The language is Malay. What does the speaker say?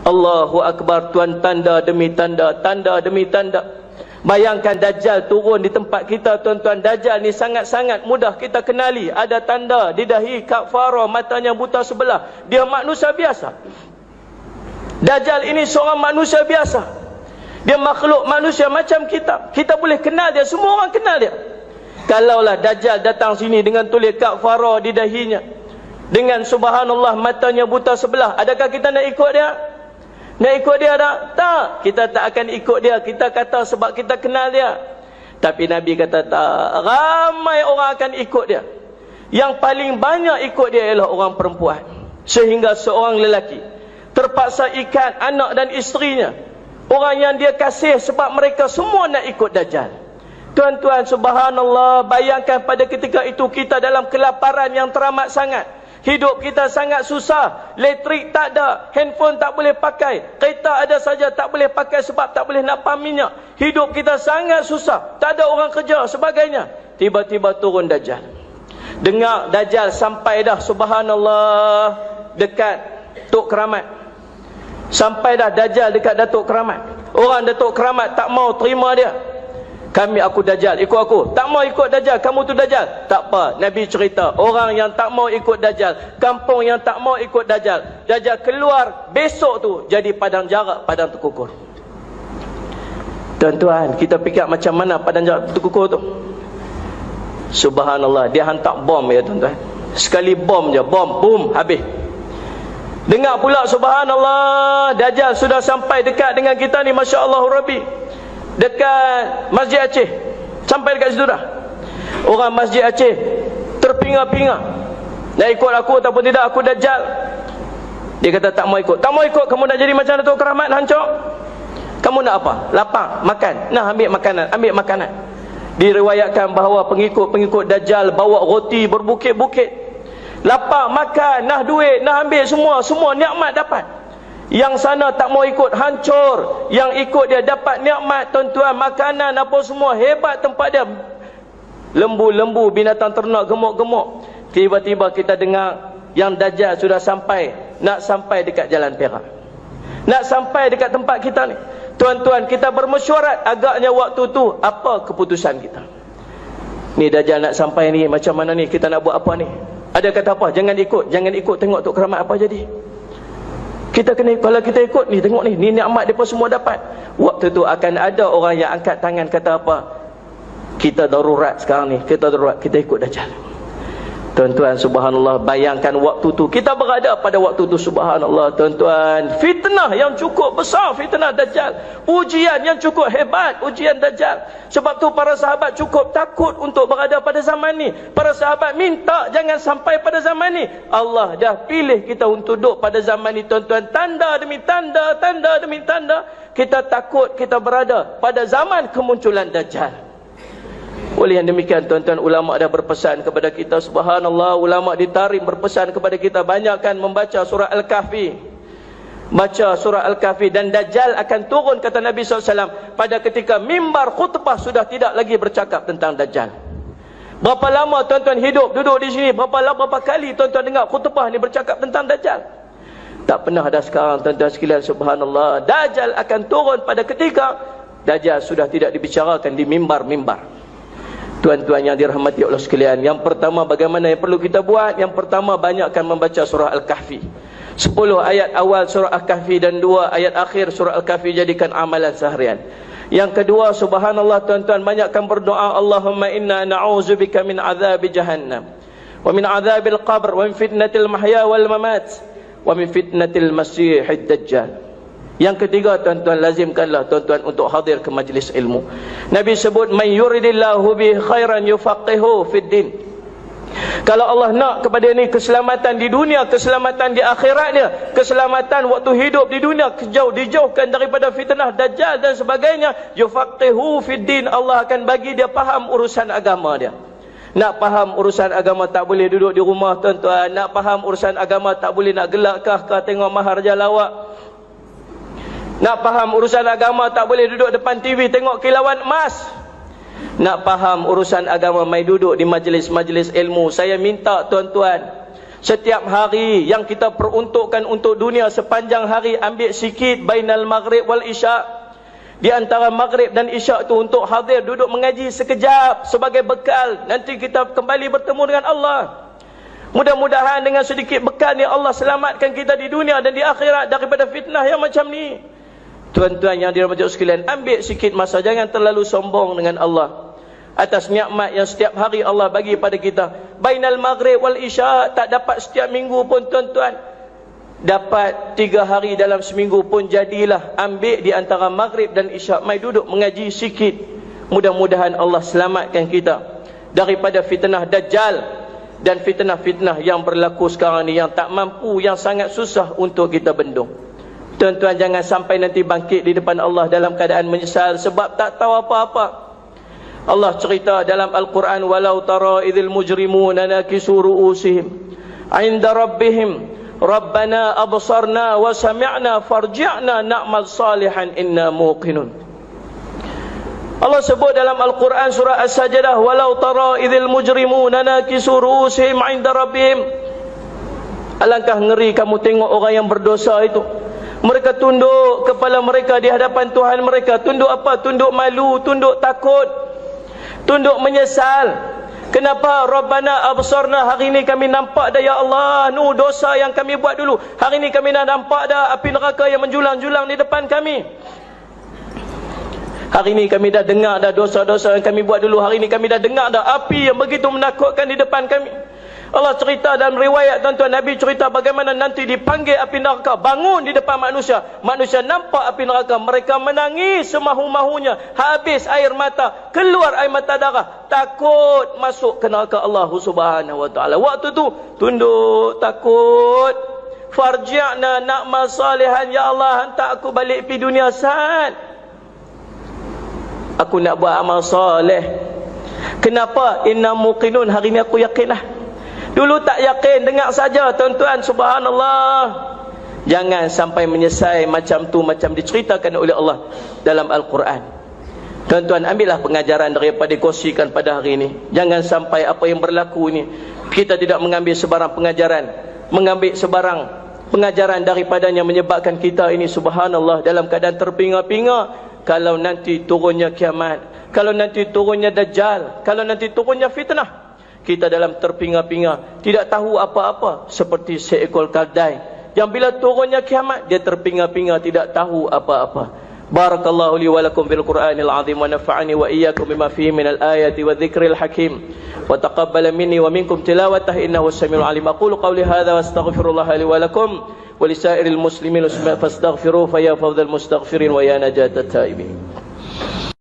Allahu Akbar, tuan, tanda demi tanda, tanda demi tanda. Bayangkan Dajjal turun di tempat kita, tuan-tuan. Dajjal ni sangat-sangat mudah kita kenali. Ada tanda di dahi, kafara, matanya buta sebelah. Dia manusia biasa. Dajjal ini seorang manusia biasa. Dia makhluk manusia macam kita. Kita boleh kenal dia, semua orang kenal dia. Kalaulah Dajjal datang sini dengan tulis kafara di dahinya, dengan subhanallah matanya buta sebelah, adakah kita nak ikut dia? Nak ikut dia tak? Tak. Kita tak akan ikut dia. Kita kata sebab kita kenal dia. Tapi Nabi kata tak. Ramai orang akan ikut dia. Yang paling banyak ikut dia ialah orang perempuan. Sehingga seorang lelaki terpaksa ikat anak dan isterinya, orang yang dia kasih, sebab mereka semua nak ikut Dajjal. Tuan-tuan, subhanallah, bayangkan pada ketika itu kita dalam kelaparan yang teramat sangat. Hidup kita sangat susah. Elektrik tak ada, handphone tak boleh pakai, kereta ada saja tak boleh pakai sebab tak boleh nak pam minyak. Hidup kita sangat susah, tak ada orang kerja sebagainya. Tiba-tiba turun Dajjal. Dengar Dajjal sampai dah, subhanallah, dekat Tok Keramat. Sampai dah Dajjal dekat Datuk Keramat. Orang Datuk Keramat tak mau terima dia. Aku Dajjal, ikut aku. Tak mau ikut Dajjal, kamu tu Dajjal. Tak apa, Nabi cerita, orang yang tak mau ikut Dajjal, kampung yang tak mau ikut Dajjal, Dajjal keluar besok tu jadi padang jarak, padang terkukur. Tuan-tuan, kita fikir macam mana padang jarak terkukur tu. Subhanallah, dia hantar bom ya tuan-tuan. Sekali bom je, bom, boom, habis. Dengar pula, subhanallah, Dajjal sudah sampai dekat dengan kita ni, Masya Allah Rabbi, dekat Masjid Aceh. Sampai dekat situ dah. Orang Masjid Aceh terpinga-pinga, nak ikut aku ataupun tidak aku Dajjal. Dia kata tak mau ikut. Tak mau ikut, kamu nak jadi macam Datuk Keramat hancur? Kamu nak apa? Lapar, makan. Nah, ambil makanan, ambil makanan. Diriwayatkan bahawa pengikut-pengikut Dajjal bawa roti berbukit-bukit. Lapar, makan, nah duit, nah ambil semua nikmat dapat. Yang sana tak mau ikut, hancur. Yang ikut dia dapat nikmat, tuan-tuan, makanan apa semua, hebat tempat dia. Lembu-lembu, binatang ternak, gemuk-gemuk. Tiba-tiba kita dengar yang Dajjal sudah sampai, nak sampai dekat Jalan Perak, nak sampai dekat tempat kita ni. Tuan-tuan, kita bermesyuarat, agaknya waktu tu apa keputusan kita? Ni Dajjal nak sampai ni, macam mana ni, kita nak buat apa ni? Ada kata apa? Jangan ikut, tengok Tok Keramat apa jadi. Kita kena, kalau kita ikut ni, tengok ni nikmat depa semua dapat. Waktu tu akan ada orang yang angkat tangan kata apa? Kita darurat sekarang ni, kita darurat, kita ikut Dajjal. Tuan-tuan, subhanallah, bayangkan waktu tu kita berada pada waktu tu, subhanallah, tuan-tuan, fitnah yang cukup besar, fitnah Dajjal, ujian yang cukup hebat, ujian Dajjal. Sebab tu para sahabat cukup takut untuk berada pada zaman ni. Para sahabat minta jangan sampai pada zaman ni. Allah dah pilih kita untuk duduk pada zaman ni, tuan-tuan. Tanda demi tanda, tanda demi tanda, kita takut kita berada pada zaman kemunculan Dajjal. Oleh yang demikian, tuan-tuan, ulama' dah berpesan kepada kita, subhanallah, ulama' di Tarim berpesan kepada kita, banyakkan membaca surah Al-Kahfi. Baca surah Al-Kahfi, dan Dajjal akan turun, kata Nabi SAW, pada ketika mimbar khutbah sudah tidak lagi bercakap tentang Dajjal. Berapa lama tuan-tuan hidup, duduk di sini, berapa kali tuan-tuan dengar khutbah ni bercakap tentang Dajjal? Tak pernah ada sekarang, tuan-tuan sekalian, subhanallah. Dajjal akan turun pada ketika Dajjal sudah tidak dibicarakan di mimbar-mimbar. Tuan-tuan yang dirahmati Allah sekalian, yang pertama bagaimana yang perlu kita buat? Yang pertama, banyakkan membaca surah Al-Kahfi. 10 ayat awal surah Al-Kahfi dan 2 ayat akhir surah Al-Kahfi jadikan amalan seharian. Yang kedua, subhanallah, tuan-tuan, banyakkan berdoa, Allahumma inna na'udzubika min azabi jahannam, wa min azabil qabr, wa min fitnatil mahya wal mamat, wa min fitnatil masihid dajjal. Yang ketiga, tuan-tuan, lazimkanlah tuan-tuan untuk hadir ke majlis ilmu. Nabi sebut, man yuridillahu bi khairan yufaqihu fid din. Kalau Allah nak kepada ni keselamatan di dunia, keselamatan di akhiratnya, keselamatan waktu hidup di dunia, dijauhkan daripada fitnah Dajjal dan sebagainya, yufaqihu fid din, Allah akan bagi dia faham urusan agama dia. Nak faham urusan agama, tak boleh duduk di rumah, tuan-tuan. Nak faham urusan agama, tak boleh nak gelak kah tengok maharaja lawak. Nak faham urusan agama, tak boleh duduk depan TV tengok kilauan emas. Nak faham urusan agama, mai duduk di majlis-majlis ilmu. Saya minta tuan-tuan, Setiap hari yang kita peruntukkan untuk dunia sepanjang hari, ambil sikit bainal maghrib wal isya. Di antara maghrib dan isya itu untuk hadir duduk mengaji sekejap sebagai bekal. Nanti kita kembali bertemu dengan Allah. Mudah-mudahan dengan sedikit bekal ni Allah selamatkan kita di dunia dan di akhirat daripada fitnah yang macam ni. Tuan-tuan yang dirahmati sekalian, ambil sikit masa, jangan terlalu sombong dengan Allah atas nikmat yang setiap hari Allah bagi pada kita. Bainal maghrib wal isya, tak dapat setiap minggu pun tuan-tuan, dapat 3 hari dalam seminggu pun jadilah. Ambil di antara maghrib dan isya, mai duduk mengaji sikit. Mudah-mudahan Allah selamatkan kita daripada fitnah Dajjal dan fitnah-fitnah yang berlaku sekarang ni, yang tak mampu, yang sangat susah untuk kita bendung. Tuan-tuan, jangan sampai nanti bangkit di depan Allah dalam keadaan menyesal sebab tak tahu apa-apa. Allah cerita dalam Al-Quran, walau tara idzil mujrimuna nakisu ru'usihim 'inda rabbihim rabbana absarna wa sami'na farji'na na'mal salihan inna muqinun. Allah sebut dalam Al-Quran surah As-Sajdah, walau tara idzil mujrimuna nakisu ru'usihim 'inda rabbihim. Alangkah ngeri kamu tengok orang yang berdosa itu, mereka tunduk kepala mereka di hadapan Tuhan mereka. Tunduk apa? Tunduk malu, tunduk takut, tunduk menyesal. Kenapa? Rabbana absarna, hari ini kami nampak dah ya Allah, nu dosa yang kami buat dulu. Hari ini kami dah nampak dah api neraka yang menjulang-julang di depan kami. Hari ini kami dah dengar dah dosa-dosa yang kami buat dulu. Hari ini kami dah dengar dah api yang begitu menakutkan di depan kami. Allah cerita dalam riwayat, tuan-tuan, Nabi cerita bagaimana nanti dipanggil api neraka, bangun di depan manusia. Manusia nampak api neraka, mereka menangis semahu-mahunya, habis air mata, keluar air mata darah, takut masuk ke neraka Allah Subhanahu wa taala. Waktu tu tunduk, takut. Farji'na na'mal salihan, ya Allah, hantar aku balik pi dunia sat. Aku nak buat amal soleh. Kenapa? Inna muqinun, hari ni aku yakinlah. Dulu tak yakin, dengar saja tuan-tuan, subhanallah. Jangan sampai menyesal macam tu, macam diceritakan oleh Allah dalam Al-Quran. Tuan-tuan, ambillah pengajaran daripada kongsikan pada hari ini. Jangan sampai apa yang berlaku ini kita tidak mengambil sebarang pengajaran, mengambil sebarang pengajaran daripadanya, menyebabkan kita ini subhanallah dalam keadaan terpinga-pinga. Kalau nanti turunnya kiamat, kalau nanti turunnya Dajjal, kalau nanti turunnya fitnah, kita dalam terpinga-pinga, tidak tahu apa-apa, seperti seekor keldai yang bila turunnya kiamat dia terpinga-pinga, tidak tahu apa-apa. Barakallahu li wa lakum bil Qur'anil azim wa nafa'ani wa iyyakum bima fihi minal ayati wa dzikril hakim wa taqabbala minni wa minkum tilawatah innahu samiul alim. Aqulu qawli hadza wa astaghfirullah li wa lakum wa lisairil muslimin fastaghfiruhu fa ya fawzal mustaghfirin wa ya najatat taibin.